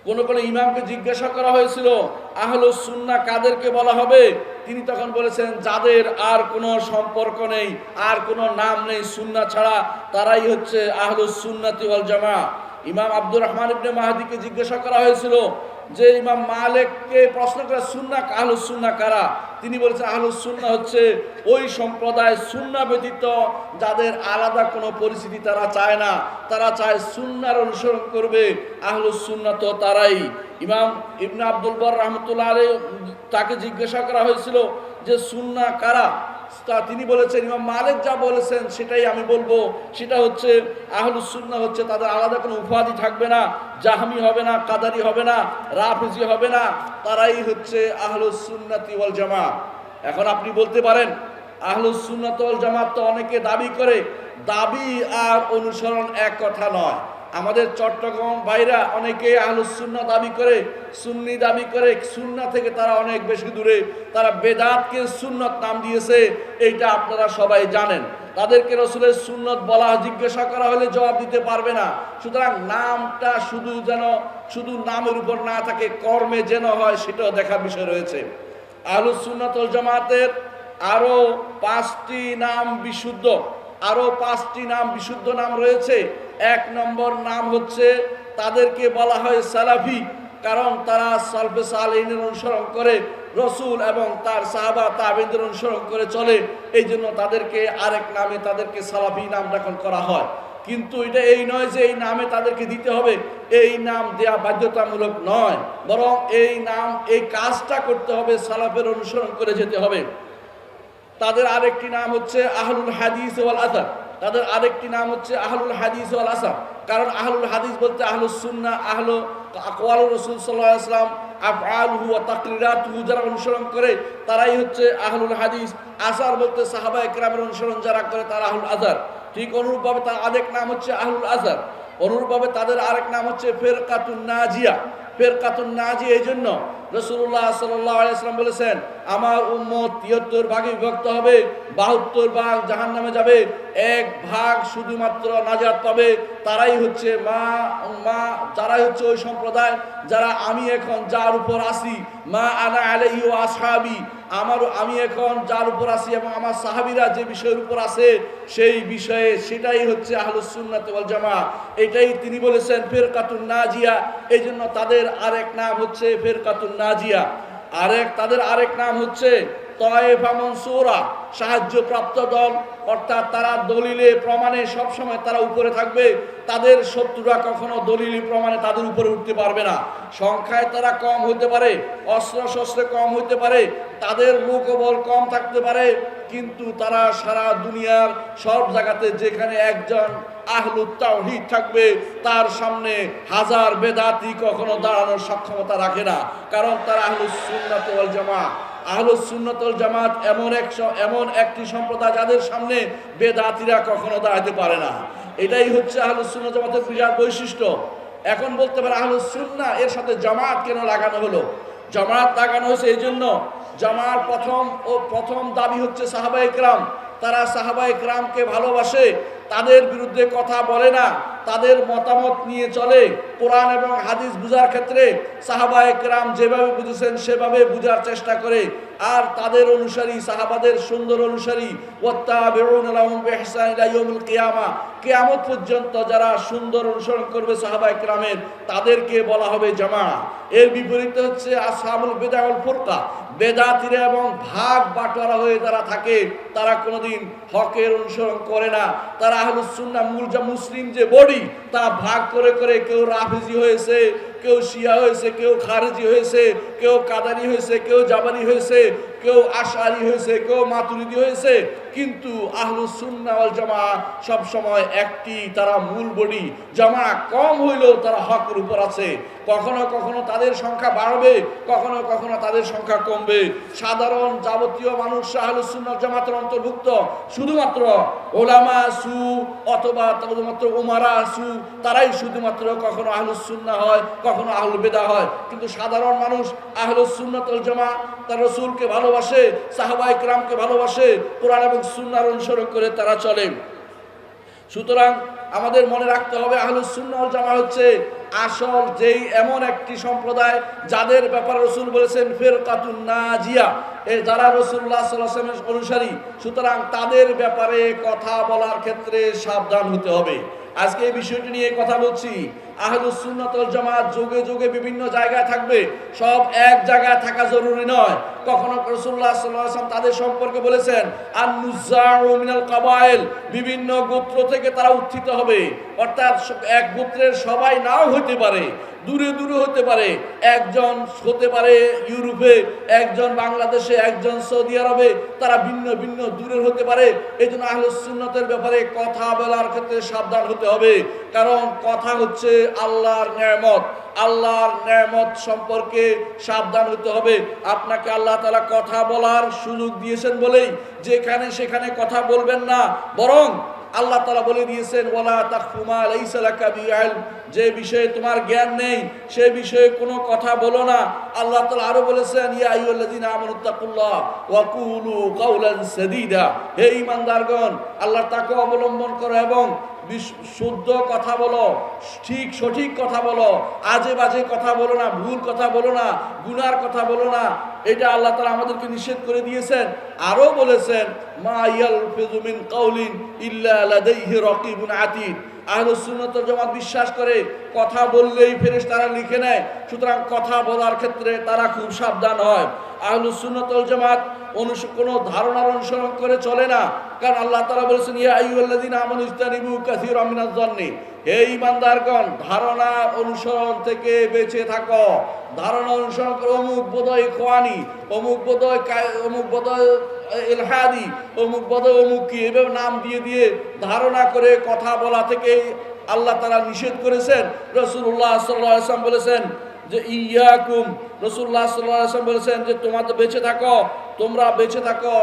কোন ইমামকে জিজ্ঞাসা করা হয়েছিল আহলুস সুন্নাহ কাদেরকে বলা হবে, তিনি তখন বলেছেন যাদের আর কোনো সম্পর্ক নেই, আর কোনো নাম নেই সুন্নাহ ছাড়া, তারাই হচ্ছে আহলুস সুন্নাতি ওয়াল জামাআহ। ইমাম আব্দুর রহমান ইবনে মাহদিকে জিজ্ঞাসা করা হয়েছিল যে ইমাম মালিককে প্রশ্ন করে সুন্নাহ আহলুস সুন্নাহ কারা, তিনি বলেছেন আহলুস সুন্নাহ হচ্ছে ওই সম্প্রদায় সুন্নাহ ব্যতীত যাদের আলাদা কোনো পরিস্থিতি তারা চায় না, তারা চায় সুন্নাহর অনুসরণ করবে, আহলুস সুন্নাহ তো তারাই। ইমাম ইবনে আব্দুল বার রাহমাতুল্লাহ আলাইহি তাকে জিজ্ঞাসা করা হয়েছিল যে সুন্নাহ কারা, তা তিনি বলেছেন ইমাম মালিক যা বলেছেন সেটাই আমি বলবো, সেটা হচ্ছে আহলুস সুন্নাহ হচ্ছে তাদের আলাদা কোনো উপাধি থাকবে না, জাহমি হবে না, কাদারি হবে না, রাফিজি হবে না, তারাই হচ্ছে আহলুস সুন্নাতি ওয়াল জামাআহ। এখন আপনি বলতে পারেন আহলুস সুন্নাত ওয়াল জামাআত তো অনেকে দাবি করে, দাবি আর অনুসরণ এক কথা নয়। আমাদের চট্টগ্রাম ভাইরা অনেকে আহলুস সুন্নাহ দাবি করে, সুন্নি দাবি করে, সুন্নাহ থেকে তারা অনেক বেশি দূরে, তারা বেদাতকে সুন্নাত নাম দিয়েছে, এইটা আপনারা সবাই জানেন। তাদেরকে রাসূলের সুন্নাত বলা জিজ্ঞাসা করা হলে জবাব দিতে পারবে না। সুতরাং নামটা শুধু নামের উপর না থাকে, কর্মে যেন হয় সেটাও দেখার বিষয় রয়েছে। আহলুস সুন্নাত ওয়াল জামাতের আরো 5টি নাম বিশুদ্ধ, আরো 5টি নাম বিশুদ্ধ নাম রয়েছে। 1 নম্বর নাম হচ্ছে তাদেরকে বলা হয় সালাফি, কারণ তারা সালফে সালেহিনের অনুসরণ করে, রসুল এবং তার সাহাবা তাবেঈনদের অনুসরণ করে চলে, এই জন্য তাদেরকে আরেক নামে তাদেরকে সালাফি নাম ডাকন করা হয়। কিন্তু এটা এই নয় যে এই নামে তাদেরকে দিতে হবে, এই নাম দেয়া বাধ্যতামূলক নয়, বরং এই নাম, এই কাজটা করতে হবে, সালাফের অনুসরণ করে যেতে হবে। তাদের আরেকটি নাম হচ্ছে আহলুল হাদিস ওয়াল আসার, তাদের আরেকটি নাম হচ্ছে আহলুল হাদিস ওয়াল আসার, কারণ আহলুল হাদিস বলতে আহলুস সুন্নাহ, আহলু আকওয়াল রাসূল সাল্লাল্লাহু আলাইহি ওয়াসাল্লাম, আফআলুহু ওয়া তাকরিরাতুহু যারা অনুসরণ করে তারাই হচ্ছে আহলুল হাদিস। আসার বলতে সাহাবায়ে কেরামের অনুসরণ যারা করে তারা আহলুল আসার। ঠিক অনুরূপভাবে তার আরেক নাম হচ্ছে আহলুল আসার, অনুরূপভাবে তাদের আরেক নাম হচ্ছে ফিরকাতুন নাজিয়া। ফিরকাতুন নাজিয়া এই জন্য রাসূলুল্লাহ সাল্লাল্লাহু আলাইহি ওয়াসাল্লাম বলেছেন আমার উম্মত 73 ভাগে বিভক্ত হবে, 72 ভাগ জাহান্নামে যাবে, 1 ভাগ শুধুমাত্র নাজাত পাবে। তারাই হচ্ছে যারাই হচ্ছে ওই সম্প্রদায় যারা আমি এখন যার উপর আছি, মা আনা আলাইহি ওয়া আসহাবি, আমি এখন যার উপর আছি এবং আমার সাহাবীরা যে বিষয়ের উপর আছে সেই বিষয়ে, সেটাই হচ্ছে আহলুস সুন্নাত ওয়াল জামাআহ। এটাই তিনি বলেছেন ফিরকাতুন নাজিয়া, এই জন্য তাদের আরেক নাম হচ্ছে ফিরকাতুন নাজিয়া। তাদের আরেক নাম হচ্ছে তায়েফা মানসুরা, সাহায্যপ্রাপ্ত দল, অর্থাৎ তারা দলিলে প্রমাণে সবসময় তারা উপরে থাকবে, তাদের শত্রুরা কখনো দলিলে প্রমাণে তাদের উপরে উঠতে পারবে না। সংখ্যায় তারা কম হতে পারে, অস্ত্র শস্ত্রে কম হতে পারে, তাদের লোকবল কম থাকতে পারে, কিন্তু তারা সারা দুনিয়ার সব জায়গাতে যেখানে একজন আহলুত তাওহীদ থাকবে তার সামনে হাজার বেদাতি কখনো দাঁড়ানোর সক্ষমতা রাখে না, কারণ তারা আহলুস সুন্নাত ওয়াল জামাআহ। আহলুস সুন্নাত ওয়াল জামাত এমন একটি সম্প্রদায় যাদের সামনে বেদাতিরা কখনো দাঁড়াতে পারে না। এটাই হচ্ছে আহলুস সুন্নাত জামাতের বিরাট বৈশিষ্ট্য। এখন বলতে পারে আহলুস সুন্নাহ এর সাথে জামাত কেন লাগানো হলো? জামাত লাগানো হয়েছে এই জন্য, জামাত প্রথম দাবি হচ্ছে সাহাবায়ে কেরাম, তারা সাহাবায়ে কেরামকে ভালোবাসে, তাদের বিরুদ্ধে কথা বলে না, তাদের মতামত নিয়ে চলে, কোরআন এবং হাদিস বুঝার ক্ষেত্রে সাহাবায়ে কেরাম যেভাবে বুঝেছেন সেভাবে বুঝার চেষ্টা করে, আর তাদের অনুসারী, সাহাবাদের সুন্দর অনুসারী, ওয়াত্তাবিউনা লাহুম বিইহসান ইলা ইয়াউমিল কিয়ামাহ, কিয়ামত পর্যন্ত যারা সুন্দর অনুসরণ করবে সাহাবায়ে কেরামের, তাদেরকে বলা হবে জামাআহ। এর বিপরীতে হচ্ছে আসহাবুল বিদআহ ওয়াল ফুরকা, বেদাতিরা এবং ভাগ বাটোয়ারা হয়ে যারা থাকে, তারা কোনোদিন হকের অনুসরণ করে না। তারা আহলুস সুন্নাহ মুসলিম যে বডি, তা ভাগ করে করে কেউ রাফিজি হয়েছে, কেউ শিয়া হয়েছে, কেউ খারেজি হয়েছে, কেউ কাদারি হয়েছে, কেউ জাবারি হয়েছে, কেউ আশআরি হয়েছে, কেউ মাতুরিদি হয়েছে, কিন্তু আহলুস সুন্নাহ ওয়াল জামাআহ সব সময় একটি, তারা মূল বডি। জামাআহ কম হইলেও তারা হকের উপর আছে, কখনো কখনো তাদের সংখ্যা বাড়বে, কখনো কখনো তাদের সংখ্যা কমবে। সাধারণ যাবতীয় মানুষ আহলুস সুন্নাহ জামাতের অন্তর্ভুক্ত, শুধুমাত্র ওলামা সু অথবা শুধুমাত্র উমারা সু, তারাই শুধুমাত্র কখনো আহলুস সুন্নাহ হয়, কখনো আহলুল বিদআহ হয়। কিন্তু সাধারণ মানুষ আহলুস সুন্নাত ওয়াল জামাআহ, তার রাসূলকে ভালোবাসে, সাহাবায়ে কেরামকে ভালোবাসে, কোরআন এবং সুন্নাহর অনুসরণ করে তারা চলে। সুতরাং আমাদের মনে রাখতে হবে আহলুস সুন্নাহ ওয়াল জামাআহ হচ্ছে আসল যেই এমন একটি সম্প্রদায় যাদের ব্যাপারে রাসূল বলেছেন ফিরকাতুন নাজিয়া, যারা রাসূলুল্লাহ সাল্লাল্লাহু আলাইহি ওয়াসাল্লামের অনুসারী, সুতরাং তাদের ব্যাপারে কথা বলার ক্ষেত্রে সাবধান হতে হবে। আজকে এই বিষয়টি নিয়ে কথা বলছি। আহলুস সুন্নাত ওয়াল জামাত যুগে যুগে বিভিন্ন জায়গায় থাকবে, সব এক জায়গায় থাকা জরুরি নয়। কখনো রাসূলুল্লাহ সাল্লাল্লাহু আলাইহি ওয়াসাল্লাম তাদের সম্পর্কে বলেছেন আন-নুযাউ মিনাল কাবাইল, বিভিন্ন গোত্র থেকে তারা উত্থিত হবে, অর্থাৎ এক গোত্রের সবাই নাও হতে পারে, দূরে দূরে হতে পারে, একজন হতে পারে ইউরোপে, একজন বাংলাদেশে, একজন সৌদি আরবে, তারা ভিন্ন ভিন্ন দূরের হতে পারে। এই জন্য আহলুস সুন্নাতের ব্যাপারে কথা বলার ক্ষেত্রে সাবধান হতে হবে, কারণ কথা হচ্ছে আল্লাহর নেয়ামত। আল্লাহর নেয়ামত সম্পর্কে সাবধান হতে হবে। আপনাকে আল্লাহ তাআলা কথা বলার সুযোগ দিয়েছেন বলেই যেখানে সেখানে কথা বলবেন না, বরং আল্লাহ তাআলা বলে দিয়েছেন ওয়ালা তাখফু মা লাইসা লাকা বিইলম, যে বিষয়ে তোমার জ্ঞান নেই সে বিষয়ে কোনো কথা বলো না। আল্লাহ তাআলা আরো বলেছেন ইয়া আইয়ুহাল্লাযীনা আমানুত্তাকুল্লাহ ওয়া কুলু কাওলান সাদীদা, হে ঈমানদারগণ আল্লাহর তাকওয়া অবলম্বন করো এবং শুদ্ধ কথা বলো, ঠিক সঠিক কথা বলো, আজে বাজে কথা বলো না, ভুল কথা বলো না, গুনার কথা বলো না। এটা আল্লাহ তাআলা আমাদেরকে নিষেধ করে দিয়েছেন। আরো বলেছেন মা ইয়ালফিযু মিন কাওলিন ইল্লা লাদাইহি রাকিবুন আতীদ। আহলুস সুন্নাত ওয়াল জামাত বিশ্বাস করে কথা বললেই ফেরেশতারা লিখে নেয়, সুতরাং কথা বলার ক্ষেত্রে তারা খুব সাবধান হয়। আহলুস সুন্নাত ওয়াল জামাত কোনো ধারণার অনুসরণ করে চলে না, কারণ আল্লাহ তাআলা বলেছেন ইয়া আইয়ুহাল্লাযীনা আমানু ইজতানিবু কাসীরাম মিনাজ যন্নি, হে ঈমানদারগণ ধারণা অনুসরণ থেকে বেঁচে থাকো। ধারণা অনুসরণ করে অমুক বোধহয় ইখওয়ানি, অমুক বোধহয় ইলহাদি, অমুক বোধহয় অমুক কি, এভাবে নাম দিয়ে দিয়ে ধারণা করে কথা বলা থেকে আল্লাহ তাআলা নিষেধ করেছেন। রাসূলুল্লাহ সাল্লাল্লাহু আলাইহি ওয়াসাল্লাম বলেছেন যে ইয়াকুম, রাসূলুল্লাহ সাল্লাল্লাহু আলাইহি ওয়াসাল্লাম বলেছেন যে তোমরা বেঁচে থাকো, তোমরা বেঁচে থাকো,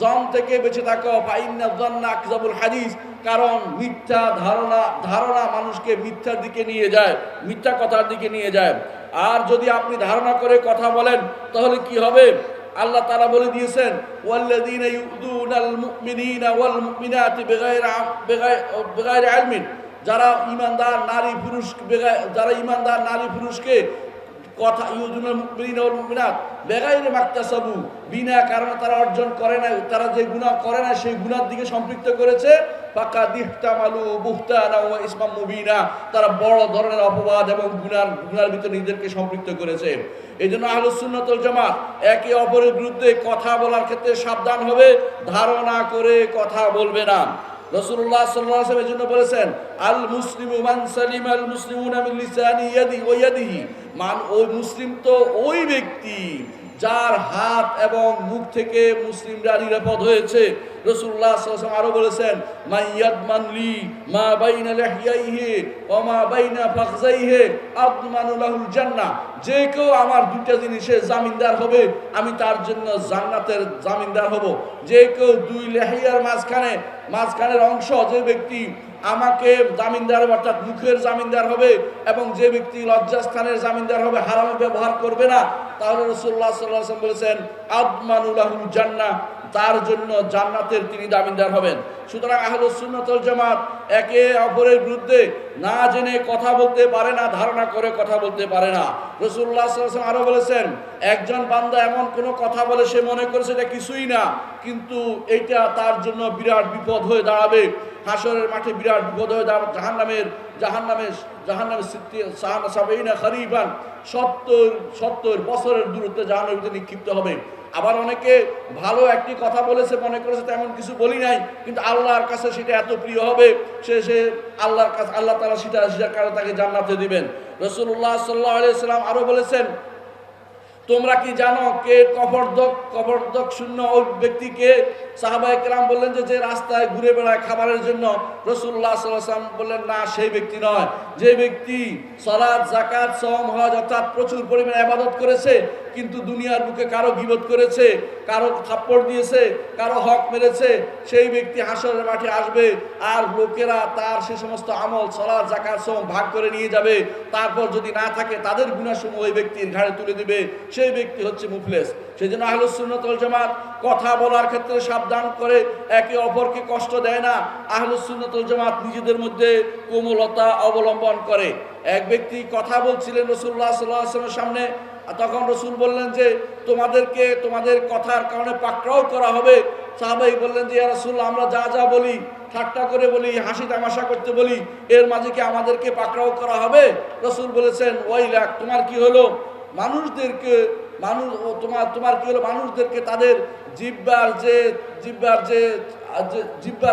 জন থেকে বেঁচে থাকো, ফাইন্না যন্না আকযাবুল হাদিস, কারণ মিথ্যা ধারণা মানুষকে মিথ্যার দিকে নিয়ে যায়, মিথ্যা কথার দিকে নিয়ে যায়। আর যদি আপনি ধারণা করে কথা বলেন তাহলে কি হবে? আল্লাহ তাআলা বলে দিয়েছেন ওয়াল্লাযীনা ইউযুনাল মুমিনিনা ওয়াল মুমিনাতি বিগাইরি ইলমিন, যারা ঈমানদার নারী পুরুষকে কথা ইউযুনাল মুমিনিনা ওয়াল মুমিনাত বিগাইরি মাকতাসাবু, বিনা কারণে তারা অর্জন করে না, তারা যে গুনাহ করে না সেই গুনার দিকে সম্পৃক্ত করেছে, ফাকাদ ইহতামালু বুহতানা ওয়া ইসমান মুবিনা, তারা বড় ধরনের অপবাদ এবং গুনার ভিতরে নিজেদেরকে সম্পৃক্ত করেছে। এইজন্য আহলুস সুন্নাত ওয়াল জামাত একে অপরের বিরুদ্ধে কথা বলার ক্ষেত্রে সাবধান হবে, ধারণা করে কথা বলবে না। রাসূলুল্লাহ সাল্লাল্লাহু আলাইহি ওয়াসাল্লাম এজন্য বলেছেন আল মুসলিমু মান সালিমাল মুসলিমুনা মিন লিসানি ইয়াদিহি, ওই মুসলিম তো ওই ব্যক্তি যার হাত এবং মুখ থেকে মুসলিমরা নিরাপদ হয়েছে। রাসূলুল্লাহ সাল্লাল্লাহু আলাইহি ওয়াসাল্লাম আরো বলেছেন মাইয়াদমান লি মা বাইনা লিহইয়াইহি ওয়া মা বাইনা ফাখযাইহি আদমানু লাহুল জান্নাহ, যে কেউ আমার দুইটা জিনিসের জামিনদার হবে আমি তার জন্য জান্নাতের জামিনদার হব। যে কেউ দুই লেহিয়ার মাঝখানের অংশ, যে ব্যক্তি আমাকে জামিনদার অর্থাৎ মুখের জামিনদার হবে এবং যে ব্যক্তি লজ্জাস্থানের জামিনদার হবে, হারামে ব্যবহার করবে না, তাহলে রাসূলুল্লাহ সাল্লাল্লাহু আলাইহি ওয়াসাল্লাম বলেছেন আদমানু লাহুল জান্নাহ, তার জন্য জান্নাতের তিনি দাবিনদার হবেন। সুতরাং আহলুস সুন্নাত ওয়াল জামাত একে অপরের বিরুদ্ধে না জেনে কথা বলতে পারে না, ধারণা করে কথা বলতে পারে না। রাসূলুল্লাহ সাল্লাল্লাহু আলাইহি ওয়াসাল্লাম আরো বলেছেন একজন বান্দা এমন কোন কথা বলে সে মনে করেছে এটা কিছুই না, কিন্তু এটা তার জন্য বিরাট বিপদ হয়ে দাঁড়াবে, হাসরের মাঠে বিরাট বিপদ হয়ে দাঁড়াবে। জাহান্নামে 70 খরিফান 70 বছরের দূরত্বে জাহান্নামের ভিতরে নিক্ষিপ্ত হবে। আবার অনেকে ভালো একটি কথা বলেছে মনে করেছে তেমন কিছু বলি নাই, কিন্তু আল্লাহর কাছে সেটা এত প্রিয় হবে সে আল্লাহর কাছে আল্লাহ তাআলা সেটার কারণে তাকে জান্নাতে দিবেন। রাসূলুল্লাহ সাল্লাল্লাহু আলাইহি ওয়াসাল্লাম আরো বলেছেন তোমরা কি জানো কে কবরদক শূন্য ওই ব্যক্তিকে? সাহাবায়ে কেরাম বললেন যে রাস্তায় ঘুরে বেড়ায় খাবারের জন্য। রাসূলুল্লাহ সাল্লাল্লাহু আলাইহি ওয়াসাল্লাম বললেন না, সেই ব্যক্তি নয়। যে ব্যক্তি সালাত, যাকাত, সওম, হজ অর্থাৎ প্রচুর পরিমাণে ইবাদত করেছে কিন্তু দুনিয়ার বুকে কারো গীবত করেছে, কারো থাপ্পড় দিয়েছে, কারো হক মেরেছে, সেই ব্যক্তি হাসরের মাঠে আসবে আর লোকেরা তার সে সমস্ত আমল সালাত, যাকাত, সওম ভাগ করে নিয়ে যাবে। তারপর যদি না থাকে তাদের গুনাহসমূহ ওই ব্যক্তির ঘাড়ে তুলে দিবে। সেই ব্যক্তি হচ্ছে মুফলিস। সেজন্য আহলুস সুন্নাত ওয়াল জামাত কথা বলার ক্ষেত্রে সাবধান করে, একে অপরকে কষ্ট দেয় না। আহলুস সুন্নাত ওয়াল জামাত নিজেদের মধ্যে কোমলতা অবলম্বন করে। এক ব্যক্তি কথা বলছিলেন রাসূলুল্লাহ সাল্লাল্লাহু আলাইহি ওয়াসাল্লামের সামনে, তখন রাসূল বললেন যে তোমাদেরকে তোমাদের কথার কারণে পাকড়াও করা হবে। সাহাবাই বললেন যে ইয়া রাসূলুল্লাহ, আমরা যা যা বলি, ঠাট্টা করে বলি, হাসি তামাশা করতে বলি, এর মাঝে কি আমাদেরকে পাকড়াও করা হবে? রাসূল বলেছেন ওয়াইলাক, তোমার কি হলো? মানুষদেরকে তোমার কি হলো? মানুষদেরকে তাদের জিহ্বার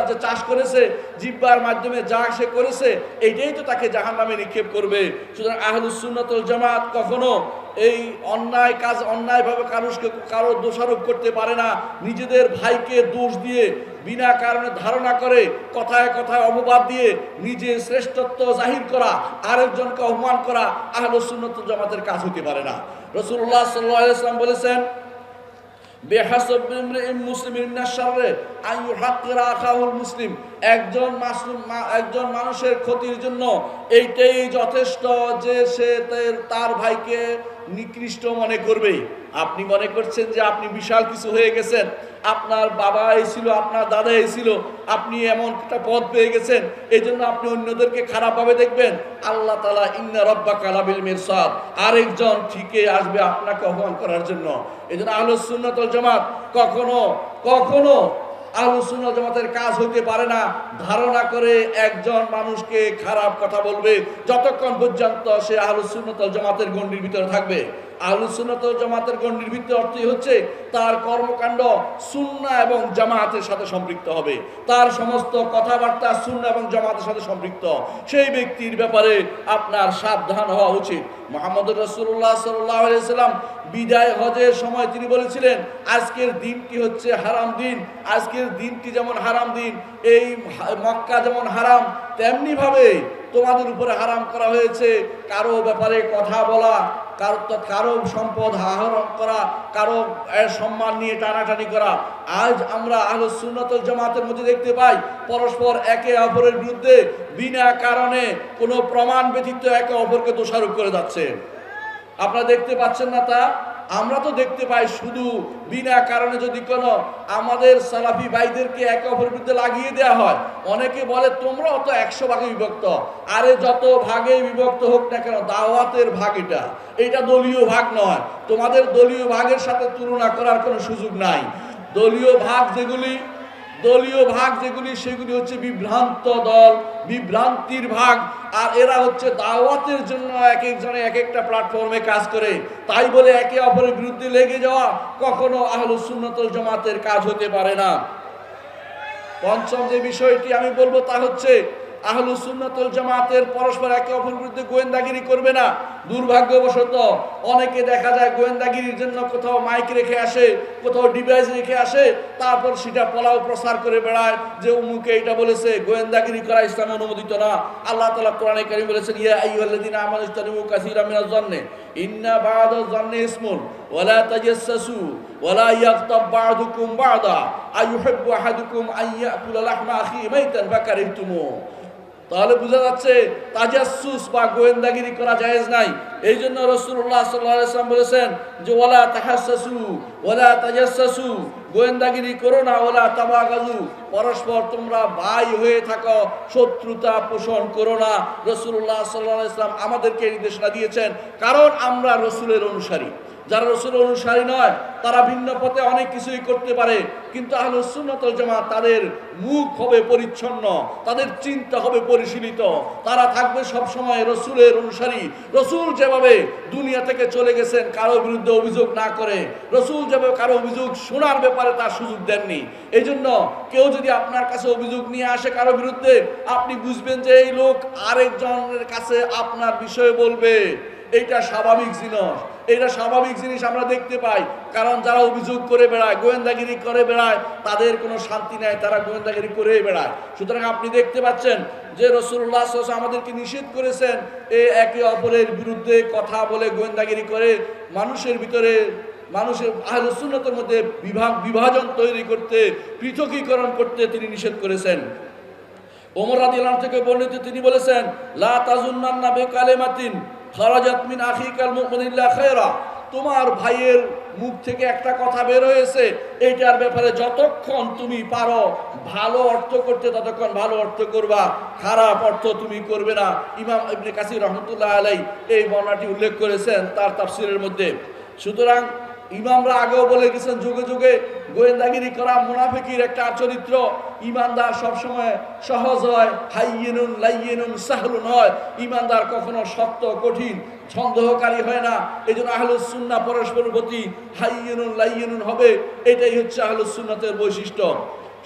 যে চাষ করেছে, জিহ্বার মাধ্যমে যা সে করেছে, এইটাই তো তাকে জাহান্নামে নিক্ষেপ করবে। সুতরাং আহলুস সুন্নাত ওয়াল জামাত কখনো এই অন্যায় কাজ অন্যায়ভাবে কারো দোষারোপ করতে পারে না। নিজেদের ভাইকে দোষ দিয়ে বিনা কারণে ধারণা করে, কথায় কথায় অপবাদ দিয়ে নিজে শ্রেষ্ঠত্ব জাহির করা, আরেকজনকে অপমান করা আহলুস সুন্নাত ওয়াল জামাতের কাজ হতে পারে না। রাসূলুল্লাহ সাল্লাল্লাহু আলাইহি ওয়াসাল্লাম বলেছেন একজন মানুষের ক্ষতির জন্য এইটাই যথেষ্ট যে সে তার ভাইকে নিকৃষ্ট মনে করবে। আপনি মনে করছেন যে আপনি বিশাল কিছু হয়ে গেছেন, আপনার বাবা ছিল, আপনার দাদা ছিল, আপনি এমন একটা পদ পেয়ে গেছেন, এই জন্য আপনি অন্যদেরকে খারাপভাবে দেখবেন। আল্লাহ তাআলা ইন্না রাব্বাকা লাবিল মিরসাদ, আরেকজন ঠিকই আসবে আপনাকে অপমান করার জন্য। এই জন্য আহলুস সুন্নাত ওয়াল জামাত কখনো আহলুস সুন্নাত জামাতের কাজ হইতে পারে না ধারণা করে একজন মানুষকে খারাপ কথা বলবে, যতক্ষণ পর্যন্ত সে আহলুস সুন্নাত ওয়াল জামাতের গণ্ডির ভিতরে থাকবে। আহলুস সুন্নাত ওয়াল জামাতের গণ্ডির ভিতরে অর্থই হচ্ছে তার কর্মকাণ্ড সুন্নাহ এবং জামাতের সাথে সম্পৃক্ত হবে, তার সমস্ত কথাবার্তা সুন্নাহ এবং জামাতের সাথে সম্পৃক্ত। সেই ব্যক্তির ব্যাপারে আপনার সাবধান হওয়া উচিত। মুহাম্মদুর রাসূলুল্লাহ সাল্লাল্লাহু আলাইহি ওয়াসাল্লাম বিদায় হজের সময় তিনি বলেছিলেন, আজকের দিনটি হচ্ছে হারাম দিন। আজকের দিনটি যেমন হারাম দিন, এই মক্কা যেমন হারাম, তেমনি ভাবে তোমাদের উপরে হারাম করা হয়েছে কারো ব্যাপারে কথা বলা, কারো সম্পদ আহরণ করা, কারো সম্মান নিয়ে টানাটানি করা। আজ আমরা আহলুস সুন্নাত ওয়াল জামাতের মধ্যে দেখতে পাই পরস্পর একে অপরের বিরুদ্ধে বিনা কারণে কোনো প্রমাণ ব্যতীত একে অপরকে দোষারোপ করে যাচ্ছে। আপনারা দেখতে পাচ্ছেন না তা? আমরা তো দেখতে পাই শুধু বিনা কারণে যদি কোনো আমাদের সালাফি ভাইদেরকে একে অপরের বিরুদ্ধে লাগিয়ে দেওয়া হয়, অনেকে বলে তোমরাও তো 100 ভাগে বিভক্ত। আরে যত ভাগে বিভক্ত হোক না কেন, দাওয়াতের ভাগ এটা দলীয় ভাগ নয়। তোমাদের দলীয় ভাগের সাথে তুলনা করার কোনো সুযোগ নাই। দলীয় ভাগ যেগুলি সেগুলি হচ্ছে বিভ্রান্ত দল, বিভ্রান্তির ভাগ। আর এরা হচ্ছে দাওয়াতের জন্য এক একজনে এক একটা প্ল্যাটফর্মে কাজ করে। তাই বলে একে অপরের বিরুদ্ধে লেগে যাওয়া কখনো আহলুস সুন্নাত ওয়াল জামাতের কাজ হতে পারে না। পঞ্চম যে বিষয়টি আমি বলবো তা হচ্ছে আহলুস সুন্নাত ওয়াল জামাতের পরস্পর একে অপরের বিরুদ্ধে গোয়েন্দাগিরি করবে না। দুর্ভাগ্যবশত অনেকে দেখা যায় গোয়েন্দাগিরির জন্য কোথাও মাইক রেখে আসে, কোথাও ডিভাইস রেখে আসে, তারপর সেটা পোলাও প্রচার করে বেড়ায় যে উমুকে এটা বলেছে। গোয়েন্দাগিরি করা ইসলামে অনুমোদিত না। আল্লাহ তাআলা কোরআনে কারীম বলেছেন, ইয়া আইয়ুহাল্লাযীনা আমানু ইজতানিবু কাসীরাম মিনাজ যান্নি ইন্না বা'দাজ যান্নি ইসমুন ওয়া লা তাজাসসু ওয়া লা ইয়াগতাব বা'দুকুম বা'দা আইয়ুহিব্বু আহাদুকুম আন ইয়াকুলা লাহমা আখিহি মাইতান ফাকারিহতুমু। তাহলে বোঝা যাচ্ছে তাজাসসুস বা গোয়েন্দাগিরি করা জায়েজ নাই। এই জন্য রাসূলুল্লাহ সাল্লাল্লাহু আলাইহি ওয়াসাল্লাম বলেছেন যে ওয়ালা তাহাসসু ওয়ালা তাজাসসু, গোয়েন্দাগিরি করো না, ওয়ালা তাবাগাজু, পরস্পর তোমরা ভাই হয়ে থাকো, শত্রুতা পোষণ করো না। রাসূলুল্লাহ সাল্লাল্লাহু আলাইহি ওয়াসাল্লাম আমাদেরকে নির্দেশনা দিয়েছেন, কারণ আমরা রাসূলের অনুসারী। যারা রাসূলের অনুসারী নয় তারা ভিন্ন পথে অনেক কিছুই করতে পারে, কিন্তু আহলুস সুন্নাত ওয়াল জামাত তাদের মুখ হবে পরিচ্ছন্ন, তাদের চিন্তা হবে পরিশীলিত, তারা থাকবে সব সময় রাসূলের অনুসারী। রাসূল যেভাবে দুনিয়া থেকে চলে গেছেন কারো বিরুদ্ধে অভিযোগ না করে, রাসূল যেভাবে কারো অভিযোগ শোনার ব্যাপারে তার সুযোগ দেননি। এই জন্য কেউ যদি আপনার কাছে অভিযোগ নিয়ে আসে কারো বিরুদ্ধে, আপনি বুঝবেন যে এই লোক আরেকজনের কাছে আপনার বিষয়ে বলবে। এইটা স্বাভাবিক জিনিস আমরা দেখতে পাই। কারণ যারা অভিযোগ করে বেড়ায়, গোয়েন্দাগিরি করে বেড়ায়, তাদের কোনো শান্তি নাই, তারা গোয়েন্দাগিরি করে বেড়ায়। সুতরাং আপনি দেখতে পাচ্ছেন যে রাসূলুল্লাহ সাল্লাল্লাহু আলাইহি ওয়াসাল্লাম আমাদেরকে নিষেধ করেছেন একে অপরের বিরুদ্ধে কথা বলে গোয়েন্দাগিরি করে মানুষের আহলুস সুন্নাতের মধ্যে বিভাজন তৈরি করতে, পৃথকীকরণ করতে তিনি নিষেধ করেছেন। ওমর রাদিয়াল্লাহু আনহু থেকে বর্ণিত, তিনি বলেছেন লা তাজুন্নান্না বিকালিমাতিন খারাজাত মিন আখিকাল মুমিনিল্লা খায়রা, তোমার ভাইয়ের মুখ থেকে একটা কথা বের হয়েছে, এইটার ব্যাপারে যতক্ষণ তুমি পারো ভালো অর্থ করতে ততক্ষণ ভালো অর্থ করবা, খারাপ অর্থ তুমি করবে না। ইমাম ইবনে কাসির রহমতুল্লাহ আলাইহি এই বর্ণনাটি উল্লেখ করেছেন তার তাফসীরের মধ্যে। সুতরাং ইমামরা আগেও বলে গেছেন, যুগে যুগে গোয়েন্দাগিরি করা মুনাফিকের একটা চরিত্র। ইমানদার সবসময় সহজ হয়, হাইয়িনুন লাইয়িনুন সাহলুন হয়। ইমানদার কখনো শক্ত কঠিন সন্দেহকারী হয় না। এই জন্য আহলুস সুন্নাহ পরস্পরের প্রতি হাইয়িনুন লাইয়িনুন হবে, এটাই হচ্ছে আহলুস সুন্নাতের বৈশিষ্ট্য।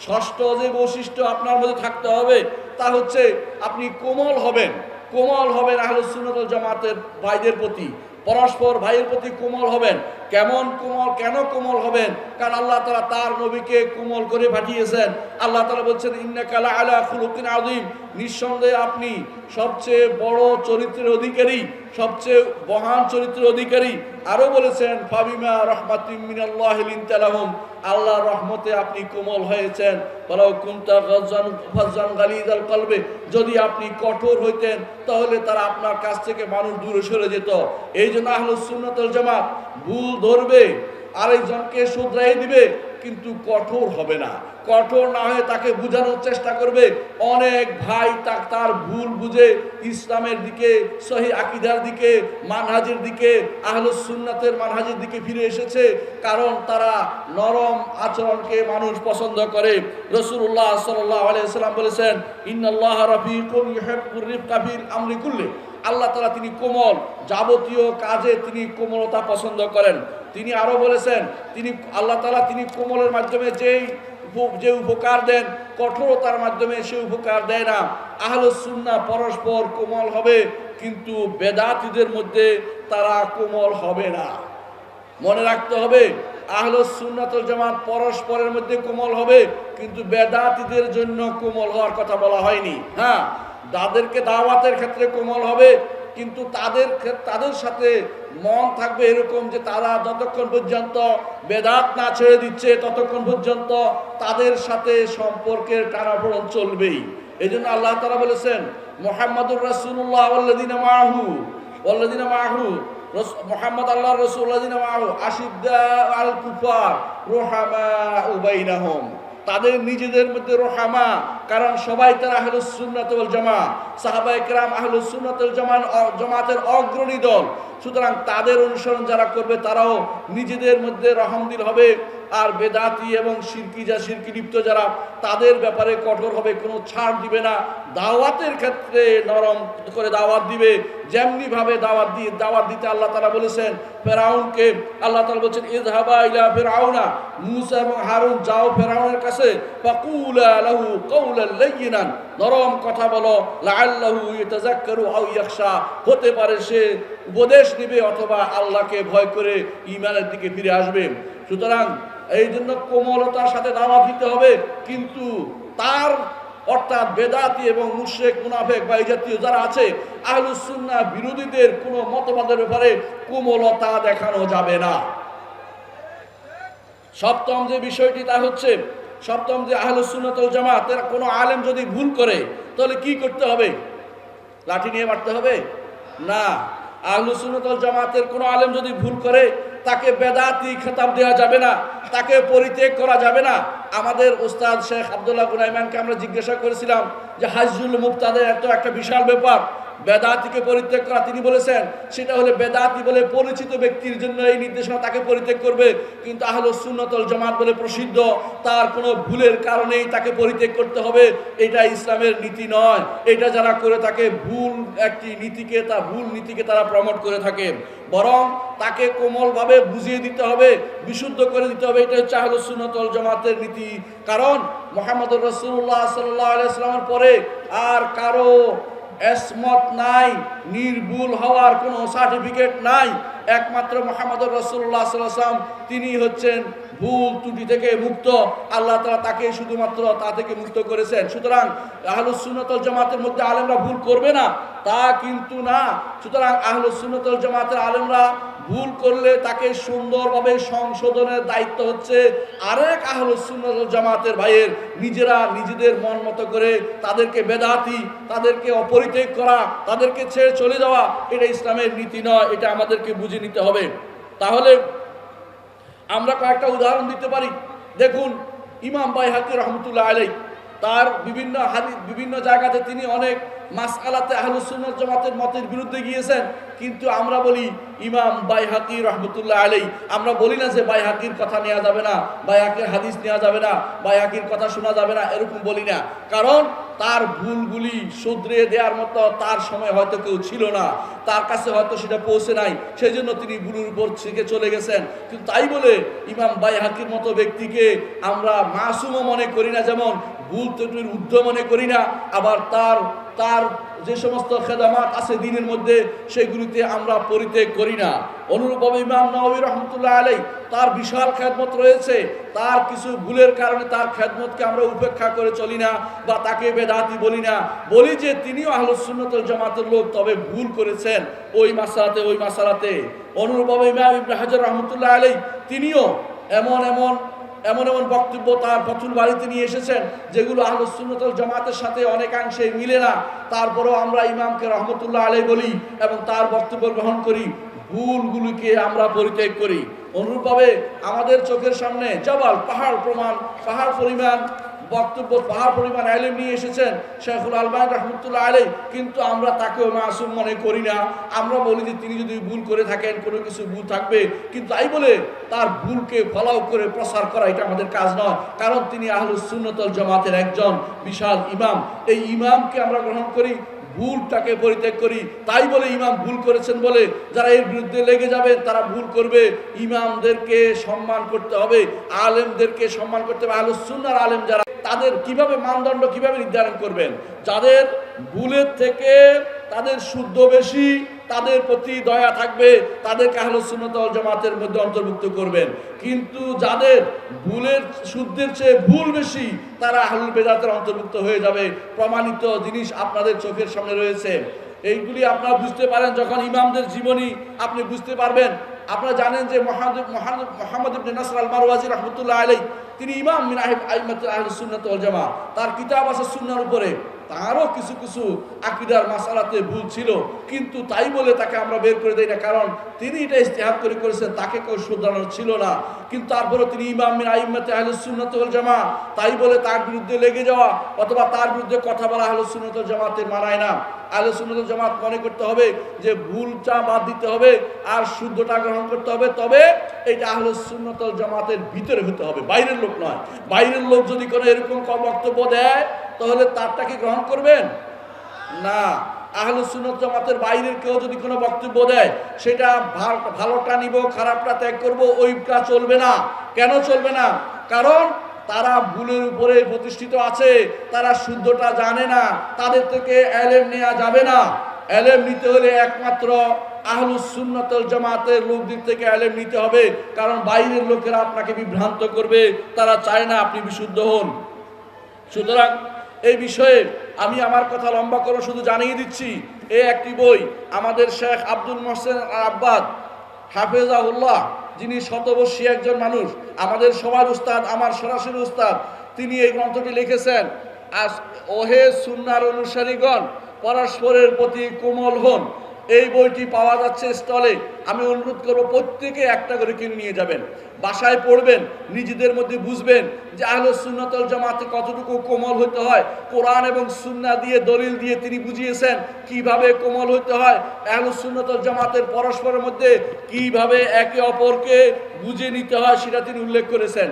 ষষ্ঠ যে বৈশিষ্ট্য আপনার মধ্যে থাকতে হবে তা হচ্ছে আপনি কোমল হবেন। কোমল হবেন আহলুস সুন্নাত ওয়াল জামাতের ভাইদের প্রতি, পরস্পর ভাইয়ের প্রতি কোমল হবেন। কেমন কোমল, কেন কোমল হবেন? কারণ আল্লাহ তাআলা তার নবীকে কোমল করে পাঠিয়েছেন। আল্লাহ তাআলা বলছেন, ইন্নাকা লাআলা খুলুকিন আযীম, নিঃসন্দেহে আপনি সবচেয়ে বড় চরিত্রের অধিকারী, সবচেয়ে মহান চরিত্রের অধিকারী। আরো বলেছেন, ফাবিমা রাহমাতিম মিনাল্লাহি লিনতা লাহুম, আল্লাহর রহমতে আপনি কোমল হয়েছেন। ওয়ালাউ কুনতা ফাজ্জান গালিযাল কলবে, যদি আপনি কঠোর হইতেন তাহলে তারা আপনার কাছ থেকে মানুষ দূরে সরে যেত। এই জন্য আহলুস সুন্নাত ওয়াল জামাত ভুল ধরবে, আরেকজনকে শুধরাই দিবে, কিন্তু কঠোর হবে না। কঠোর না হয়ে তাকে বোঝানোর চেষ্টা করবে। অনেক ভাই তার ভুল বুঝে ইসলামের দিকে, সহি আকীদার দিকে, মানহাজের দিকে, আহলুস সুন্নাতের মানহাজের দিকে ফিরে এসেছে, কারণ তারা নরম আচরণকে মানুষ পছন্দ করে। রাসূলুল্লাহ সাল্লাল্লাহু আলাইহি ওয়াসাল্লাম বলেছেন, ইন্নাল্লাহা রাফিকুন ইউহিব্বুর রিফকা ফিল আমরি কুল্লি, আল্লাহ তাআলা তিনি কোমল, যাবতীয় কাজে তিনি কোমলতা পছন্দ করেন। তিনি আরো বলেছেন, আল্লাহ তাআলা তিনি কোমলের মাধ্যমে যে উপকার দেন, কঠোরতার মাধ্যমে সে উপকার দেয় না। আহলুস সুন্নাহ পরস্পর কোমল হবে, কিন্তু বেদাতীদের মধ্যে তারা কোমল হবে না। মনে রাখতে হবে, আহলুস সুন্নাত ওয়াল জামাত পরস্পরের মধ্যে কোমল হবে, কিন্তু বেদাতীদের জন্য কোমল হওয়ার কথা বলা হয়নি। হ্যাঁ, তাদেরকে দাওয়াতের ক্ষেত্রে কোমল হবে, কিন্তু তাদের সাথে মন থাকবে এরকম যে তারা যতক্ষণ পর্যন্ত বেদাত না ছেড়ে দিচ্ছে ততক্ষণ পর্যন্ত তাদের সাথে সম্পর্কের টানাপোড়েন চলবেই। এই জন্য আল্লাহ তাআলা বলেছেন, মুহাম্মাদুর রাসূলুল্লাহ ওয়াল্লাযিনা মাআহু, মুহাম্মদ আল্লাহর রাসূল ওয়াল্লাযিনা মাআহু আশিদ্দা আল কুফার রুহামাউ বাইনাহুম, তাদের নিজেদের মধ্যে রহমা, কারণ সবাই তারা আহলুস সুন্নাত ওয়াল জামাত, সাহাবায়ে কেরাম আহলুস সুন্নাত ওয়াল জামাতের অগ্রণী দল। সুতরাং তাদের অনুসরণ যারা করবে তারাও নিজেদের মধ্যে রহমদিল হবে। আর বেদাতি এবং শিরকি লিপ্ত যারা, তাদের ব্যাপারে কঠোর হবে, কোনো ছাড় দিবে না। দাওয়াতের ক্ষেত্রে নরম করে দাওয়াত দিবে। যেমনি ভাবে দাওয়াত দিতে আল্লাহ তাআলা বলেছেন ফেরাউনকে, আল্লাহ তাআলা বলেছেন, ইযহাবা ইলা ফিরআউনা, মূসা এবং হারুন যাও ফেরাউনের কাছে, ফাকুলা লাহু কাওলান লায়্যিনান, নরম কথা বলো, লাআল্লাহু ইয়াতাযাক্কারু আও ইয়াখশা, হতে পারে সে উপদেশ নেবে অথবা আল্লাহকে ভয় করে ঈমানের দিকে ফিরে আসবে। সুতরাং এই জন্য কোমলতার সাথে দাওয়াত দিতে হবে, কিন্তু তার অর্থাৎ বেদাতি এবং মুশরিক মুনাফিক বা এই জাতীয় যারা আছে আহলুস সুন্নাহ বিরোধীদের কোনো মতবাদের ব্যাপারে কোমলতা দেখানো যাবে না। সপ্তম যে বিষয়টি তা হচ্ছে, সপ্তম যে আহলুস সুন্নাত ওয়াল জামাতের কোনো আলেম যদি ভুল করে তাহলে কি করতে হবে? লাঠি নিয়ে মারতে হবে? না। আহলুস সুন্নাত ওয়াল জামাতের কোনো আলেম যদি ভুল করে তাকে বেদাতি খেতাব দেওয়া যাবে না, তাকে পরিত্যাগ করা যাবে না। আমাদের উস্তাদ শেখ আব্দুল্লাহ গুনাইমানকে আমরা জিজ্ঞাসা করেছিলাম যে হাজ্জুল মুবতাদের এত একটা বিশাল ব্যাপার, বেদাতিকে পরিত্যাগ করা, তিনি বলেছেন সেটা হলে বেদাতি বলে পরিচিত ব্যক্তির জন্য এই নির্দেশনা, তাকে পরিত্যাগ করবে। কিন্তু আহলুস সুন্নাত ওয়াল জামাত বলে প্রসিদ্ধ, তার কোনো ভুলের কারণেই তাকে পরিত্যাগ করতে হবে, এটা ইসলামের নীতি নয়। এটা যারা করে থাকে ভুল একটি নীতিকে, ভুল নীতিকে তারা প্রমোট করে থাকে। বরং তাকে কোমলভাবে বুঝিয়ে দিতে হবে, বিশুদ্ধ করে দিতে হবে। এটা হচ্ছে আহলুস সুন্নাত ওয়াল জামাতের নীতি। কারণ মুহাম্মদুর রাসূলুল্লাহ সাল্লাল্লাহু আলাইহি ওয়াসাল্লামের পরে আর কারো এসমত নাই, নির্ভুল হওয়ার কোনো সার্টিফিকেট নাই। একমাত্র মুহাম্মদুর রাসূলুল্লাহ সাল্লাল্লাহু আলাইহি ওয়াসাল্লাম, তিনি হচ্ছেন ভুল ত্রুটি থেকে মুক্ত। আল্লাহ তাআলা তাকে শুধুমাত্র তা থেকে মুক্ত করেছেন। সুতরাং আহলুস সুন্নাত ওয়াল জামাতের মধ্যে আলেমরা ভুল করবে না তা কিন্তু না। সুতরাং আহলুস সুন্নাত ওয়াল জামাতের আলেমরা ভুল করলে তাকে সুন্দরভাবে সংশোধনের দায়িত্ব হচ্ছে আরেক আহলুস সুন্নাত ওয়াল জামাতের ভাইয়ের। নিজেরা নিজেদের মন মতো করে তাদেরকে বেদাতি, তাদেরকে অপরিত্যাগ করা, তাদেরকে ছেড়ে চলে যাওয়া, এটা ইসলামের নীতি নয়। এটা আমাদেরকে বুঝে নিতে হবে। তাহলে আমরা কয়েকটা উদাহরণ দিতে পারি। দেখুন, ইমাম বাইহাকি রহমতুল্লাহ আলাইহি তার বিভিন্ন হাদিস বিভিন্ন জায়গাতে তিনি অনেক মাসআলাতে আহলুস সুন্নাত জামাতের মতের বিরুদ্ধে গিয়েছেন, কিন্তু আমরা বলি ইমাম বাইহাকি রহমতুল্লাহ আলাইহি, আমরা বলি না যে বাইহাকির কথা নেওয়া যাবে না, বাইহাকির হাদিস নেওয়া যাবে না, বাইহাকির কথা শোনা যাবে না, এরকম বলি না। কারণ তার ভুলগুলি শুধরে দেওয়ার মতো তার সময় হয়তো কেউ ছিল না, তার কাছে হয়তো সেটা পৌঁছে নাই, সেই জন্য তিনি ভুলের উপর থেকে চলে গেছেন। কিন্তু তাই বলে ইমাম বাইহাকির মতো ব্যক্তিকে আমরা মাসুমও মনে করি না, যেমন ভুল ত্রুটির ঊর্ধ্ব মনে করি না, আবার তার তার যে সমস্ত খেদমাত আছে দিনের মধ্যে সেগুলিতে আমরা পরিত্যাগ করি না। অনুরূপভাবে ইমাম নাওয়াবী রহমতুল্লাহ আলাইহি তার বিশাল খেদমত রয়েছে, তার কিছু ভুলের কারণে তার খেদমতকে আমরা উপেক্ষা করে চলি না বা তাকে বেদাতি বলি না, বলি যে তিনিও আহলুস সুন্নাত ওয়াল জামাতের লোক, তবে ভুল করেছেন ওই মাসালাতে। অনুরূপভাবে ইমাম ইবনে হাজার রহমতুল্লাহ আলাইহি তিনিও এমন বক্তব্য তার ফতুল বাড়িতে নিয়ে এসেছেন যেগুলো আহলুস সুন্নাত ওয়াল জামাতের সাথে অনেকাংশে মিলে না। তারপরেও আমরা ইমামকে রহমতুল্লাহ আলাইহি বলি এবং তার বক্তব্য গ্রহণ করি, ভুলগুলিকে আমরা পরিত্যাগ করি। অনুরূপভাবে আমাদের চোখের সামনে জবাল পাহাড় পরিমাণ বক্তব্য, পাহাড় পরিমাণ ইলম নিয়ে এসেছেন শেখুল আলবানী রহমতুল্লাহ আলাইহি, কিন্তু আমরা তাকেও মাসুম মনে করি না। আমরা বলি যে তিনি যদি ভুল করে থাকেন, কোনো কিছু ভুল থাকবে, কিন্তু তাই বলে তার ভুলকে ফলাও করে প্রচার করা এটা আমাদের কাজ নয়, কারণ তিনি আহলুস সুন্নাত ওয়াল জামাতের একজন বিশাল ইমাম। এই ইমামকে আমরা গ্রহণ করি, ভুলটাকে পরিত্যাগ করি। তাই বলে ইমাম ভুল করেছেন বলে যারা এর বিরুদ্ধে লেগে যাবে তারা ভুল করবে। ইমামদেরকে সম্মান করতে হবে, আলেমদেরকে সম্মান করতে হবে। আহলুস সুন্নাহর আলেম যারা, তাদের কিভাবে মানদণ্ড কিভাবে নির্ধারণ করবেন? যাদের ভুলের থেকে তাদের শুদ্ধ বেশি, তাদের প্রতি দয়া থাকবে, তাদেরকে আহলুস সুন্নাত ওয়াল জামাতের মধ্যে অন্তর্ভুক্ত করবেন। কিন্তু যাদের ভুলের শুদ্ধের চেয়ে ভুল বেশি, তারা আহলুল বেদাতের অন্তর্ভুক্ত হয়ে যাবে। প্রমাণিত জিনিস আপনাদের চোখের সামনে রয়েছে। এইগুলি আপনারা বুঝতে পারেন যখন ইমামদের জীবনী আপনি বুঝতে পারবেন। আপনারা জানেন যে মুহাম্মদ ইবনে নাসর আল মারওয়াজি রাহমাতুল্লাহ আলাইহি তিনি ইমাম মিন আইম্মাতুল আহলুস সুন্নাত ওয়াল জামাআহ, তার কিতাব আছে সুন্নাহর উপরে, তারও কিছু আকীদার মাসালাতে ভুল ছিল, কিন্তু তাই বলে তাকে আমরা বের করে দেই না, কারণ তিনি এটা ইজতিহাদ করে করেছেন, তাকে কেউ শুধরানোর ছিল না। কিন্তু তারপরে তিনি ইমাম মিন আইম্মাতুল আহলুস সুন্নাত ওয়াল জামাআহ, তাই বলে তার বিরুদ্ধে লেগে যাওয়া অথবা তার বিরুদ্ধে কথা বলা আহলুস সুন্নাত ওয়াল জামাতের মানায় না। আহলুস সুন্নাত ওয়াল জামাত মনে করতে হবে যে ভুলটা বাদ দিতে হবে আর শুদ্ধটা গ্রহণ করতে হবে, তবে এটা আহলুস সুন্নাত ওয়াল জামাতের ভিতরে হতে হবে, বাইরের লোক নয়। বাইরের লোক যদি কোনো এরকম বক্তব্য দেয় তাহলে তারটা কি গ্রহণ করবেন? না। আহলুস সুন্নাত জামাতের বাইরের কেউ যদি কোনো বক্তব্য দেয়, সেটা ভালোটা নিব, খারাপটা ত্যাগ করব, ওইটা চলবে না। কেন চলবে না? কারণ তারা ভুলের উপরে প্রতিষ্ঠিত আছে, তারা শুদ্ধটা জানে না, তাদের থেকে ইলম নেওয়া যাবে না। ইলম নিতে হলে একমাত্র আহলুস সুন্নাত ওয়াল জামাতের লোকদের থেকে ইলম নিতে হবে, কারণ বাইরের লোকেরা আপনাকে বিভ্রান্ত করবে, তারা চায় না আপনি বিশুদ্ধ হন। সুতরাং এই বিষয়ে আমি আমার কথা লম্বা করে শুধু জানিয়ে দিচ্ছি, এই একটি বই আমাদের শেখ আব্দুল মোহসেন আব্বাদ হাফেজাহুল্লাহ, যিনি শতবর্ষী একজন মানুষ, আমাদের সবার উস্তাদ, আমার সরাসরি উস্তাদ, তিনি এই গ্রন্থটি লিখেছেন। ওহে সুন্নাহর অনুসারীগণ, পরস্পরের প্রতি কোমল হন। এই বইটি পাওয়া যাচ্ছে স্টলে। আমি অনুরোধ করব প্রত্যেকে একটা করে কিনে নিয়ে যাবেন, বাসায় পড়বেন, নিজেদের মধ্যে বুঝবেন যে আহলুস সুন্নাত ওয়াল জামাতে কতটুকু কোমল হতে হয়। কোরআন এবং সুন্নাহ দিয়ে, দলিল দিয়ে তিনি বুঝিয়েছেন কিভাবে কোমল হতে হয়। আহলুস সুন্নাত ওয়াল জামাতের পরস্পরের মধ্যে কিভাবে একে অপরকে বুঝে নিতে হয় সেটা তিনি উল্লেখ করেছেন।